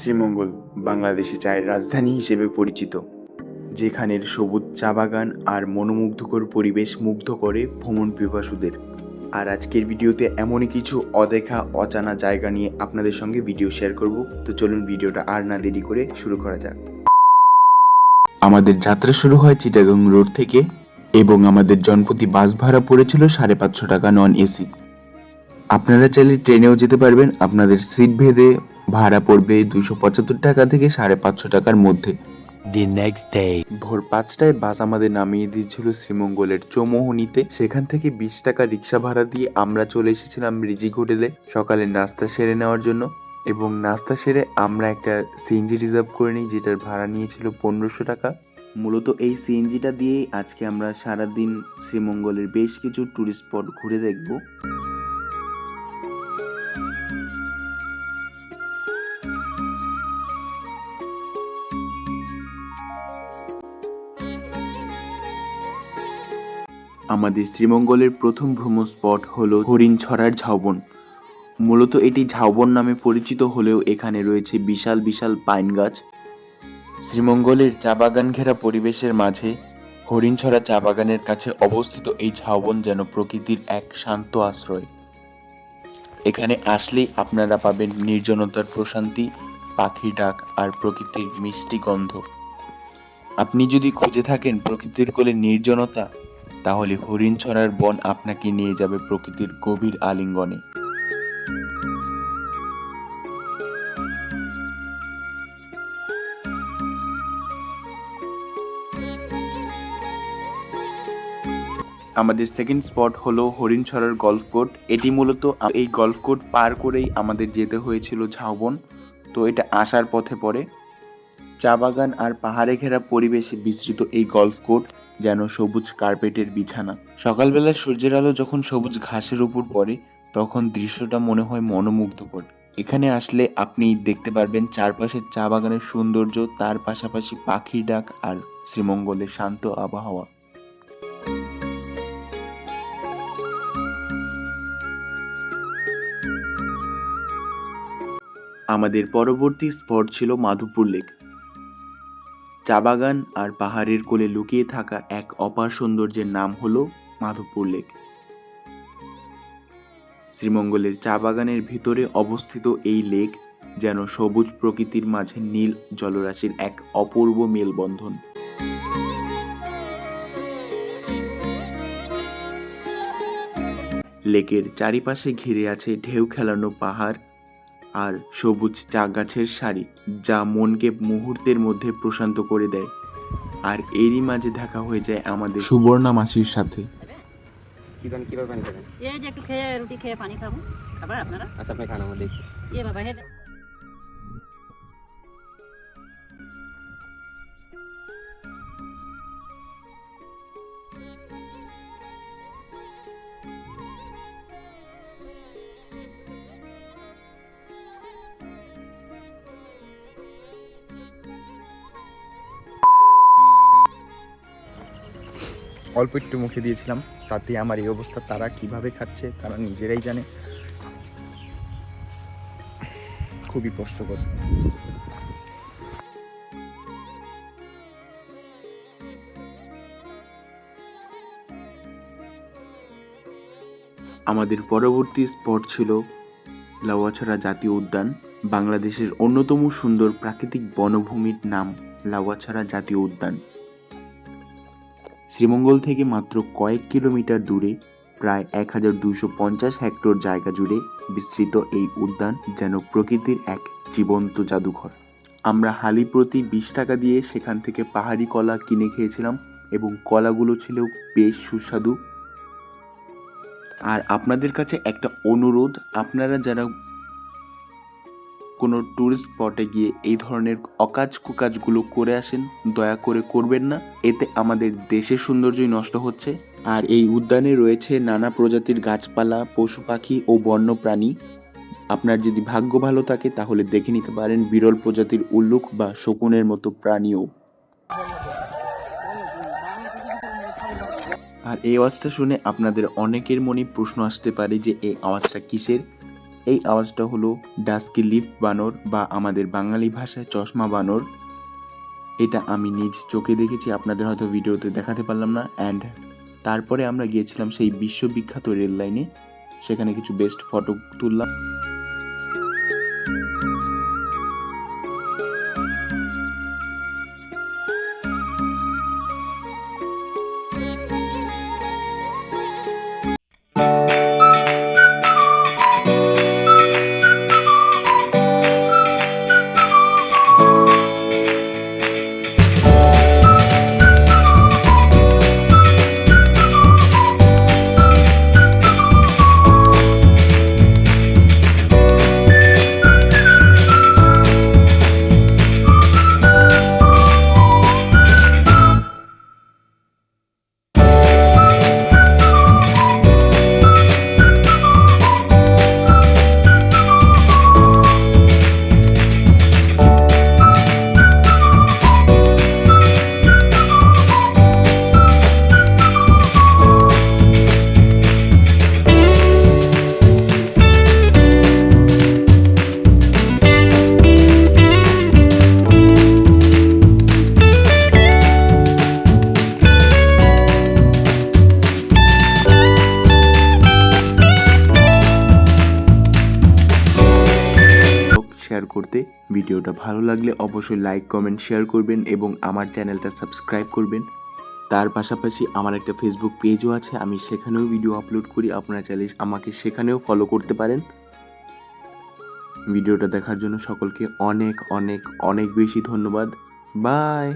শ্রীমঙ্গল বাংলাদেশে চায়ের রাজধানী হিসেবে পরিচিত, যেখানের সবুজ চা বাগান আর মনোমুগ্ধকর পরিবেশ মুগ্ধ করে ভ্রমণ পিপাসুদের। আর আজকের ভিডিওতে এমনই কিছু অদেখা অজানা জায়গা নিয়ে আপনাদের সঙ্গে ভিডিও শেয়ার করব। তো চলুন ভিডিওটা আর না দেরি করে শুরু করা যাক। আমাদের যাত্রা শুরু হয় চিটাগাং রোড থেকে এবং আমাদের জনপ্রতি বাস ভাড়া পড়েছিল 550 টাকা নন এসি। আপনারা চাইলে ট্রেনেও যেতে পারবেন, আপনাদের সিট ভেদে ভাড়া পড়বে 275 টাকা থেকে 550 টাকার মধ্যে। ভোর 5টায় বাস আমাদের নামিয়ে দিয়েছিল শ্রীমঙ্গলের চৌমোহনীতে। সেখান থেকে 20 টাকা রিক্সা ভাড়া দিয়ে আমরা চলে এসেছিলাম রিজিক হোটেলে সকালে নাস্তা সেরে নেওয়ার জন্য। এবং নাস্তা সেরে আমরা একটা সিএনজি রিজার্ভ করে নিই, যেটার ভাড়া নিয়েছিল 1500 টাকা। মূলত এই সিএনজিটা দিয়েই আজকে আমরা সারাদিন শ্রীমঙ্গলের বেশ কিছু ট্যুরিস্ট স্পট ঘুরে দেখব। আমাদের শ্রীমঙ্গলের প্রথম ভ্রমণ স্পট হলো হরিণছড়ার ঝাউবন। মূলত এটি ঝাউবন নামে পরিচিত হলেও এখানে রয়েছে বিশাল বিশাল পাইন গাছ। শ্রীমঙ্গলের চা বাগান ঘেরা পরিবেশের মাঝে হরিণছড়া চা বাগানের কাছে অবস্থিত এই ঝাউবন যেন প্রকৃতির এক শান্ত আশ্রয়। এখানে আসলেই আপনারা পাবেন নির্জনতার প্রশান্তি, পাখির ডাক আর প্রকৃতির মিষ্টি গন্ধ। আপনি যদি খুঁজে থাকেন প্রকৃতির কোলে নির্জনতা, তাহলে হরিণছড়ার বন আপনাকে নিয়ে যাবে প্রকৃতির গভীর আলিঙ্গনে। আমাদের সেকেন্ড স্পট হলো হরিণছড়ার গলফ কোর্ট। এটি মূলত এই গলফ কোর্ট পার করেই আমাদের যেতে হয়েছিল ঝাউবন। তো এটা আসার পথে পড়ে। চা বাগান আর পাহাড়ে ঘেরা পরিবেশে বিস্তৃত এই গলফ কোর্ট যেন সবুজ কার্পেটের বিছানা। সকালবেলা সূর্যের আলো যখন সবুজ ঘাসের উপর পড়ে, তখন দৃশ্যটা মনে হয় মনোমুগ্ধকর। এখানে আসলে আপনি দেখতে পারবেন চারপাশের চা বাগানের সৌন্দর্য, তার পাশাপাশি পাখির ডাক আর শ্রীমঙ্গলের শান্ত আবহাওয়া। আমাদের পরবর্তী স্পট ছিল মাধবপুর লেক। চা বাগান আর পাহাড়ের কোলে লুকিয়ে থাকা এক অপার সৌন্দর্যের নাম হলো মাধবপুর লেক। শ্রীমঙ্গলের চা বাগানের ভিতরে অবস্থিত এই লেক যেন সবুজ প্রকৃতির মাঝে নীল জলরাশির এক অপূর্ব মেলবন্ধন। লেকের চারিপাশে ঘিরে আছে ঢেউ খেলানো পাহাড় আর সবুজ চা গাছের সারি, যা মনকে মুহূর্তের মধ্যে প্রশান্ত করে দেয়। আর এরই মাঝে দেখা হয়ে যায় আমাদের সুবর্ণা মাসির সাথে। কিভাবে পানি খাবেন? এই যে একটু খেয়ে রুটি খেয়ে পানি খাবো। খাবার আপনারা? আচ্ছা আপনি খান, আমার দেখি। বাবা হেড অল্প একটু মুখে দিয়েছিলাম, তাতে আমার এই অবস্থা। তারা কিভাবে খাচ্ছে তারা নিজেরাই জানে। খুবই কষ্টকর। আমাদের পরবর্তী স্পট ছিল লাউয়াছড়া জাতীয় উদ্যান। বাংলাদেশের অন্যতম সুন্দর প্রাকৃতিক বনভূমির নাম লাউয়াছড়া জাতীয় উদ্যান। শ্রীমঙ্গল থেকে মাত্র কয়েক কিলোমিটার দূরে প্রায় 1250 হেক্টর জায়গা জুড়ে বিস্তৃত এই উদ্যান যেন প্রকৃতির এক জীবন্ত জাদুঘর। আমরা হালি প্রতি 20 টাকা দিয়ে সেখান থেকে পাহাড়ি কলা কিনে খেয়েছিলাম এবং কলাগুলো ছিল বেশ সুস্বাদু। আর আপনাদের কাছে একটা অনুরোধ, আপনারা যারা কোনো ট্যুরিস্ট স্পটে গিয়ে এই ধরনের অকাজ কুকাজগুলো করে আসেন, দয়া করে করবেন না। এতে আমাদের দেশের সৌন্দর্যই নষ্ট হচ্ছে। আর এই উদ্যানে রয়েছে নানা প্রজাতির গাছপালা, পশু পাখি ও বন্য প্রাণী। আপনার যদি ভাগ্য ভালো থাকে তাহলে দেখে নিতে পারেন বিরল প্রজাতির উল্লুক বা শকুনের মতো প্রাণীও। আর এই আওয়াজটা শুনে আপনাদের অনেকের মনে প্রশ্ন আসতে পারে যে এই আওয়াজটা কিসের। এই আওয়াজটা হলো ডাস্কি লিফ বানর বা আমাদের বাঙালি ভাষায় চশমা বানর। এটা আমি নিজ চোখে দেখেছি, আপনাদের হয়তো ভিডিওতে দেখাতে পারলাম না। অ্যান্ড তারপরে আমরা গিয়েছিলাম সেই বিশ্ববিখ্যাত রেল লাইনে, সেখানে কিছু বেস্ট ফটো তুললাম। শেয়ার করতে, ভিডিওটা ভালো লাগলে অবশ্যই লাইক কমেন্ট শেয়ার করবেন এবং আমার চ্যানেলটা সাবস্ক্রাইব করবেন। তার পাশাপাশি আমার একটা ফেসবুক পেজও আছে, আমি সেখানেও ভিডিও আপলোড করি, আপনারা চাইলে আমাকে সেখানেও ফলো করতে পারেন। ভিডিওটা দেখার জন্য সকলকে অনেক অনেক অনেক বেশি ধন্যবাদ। বাই।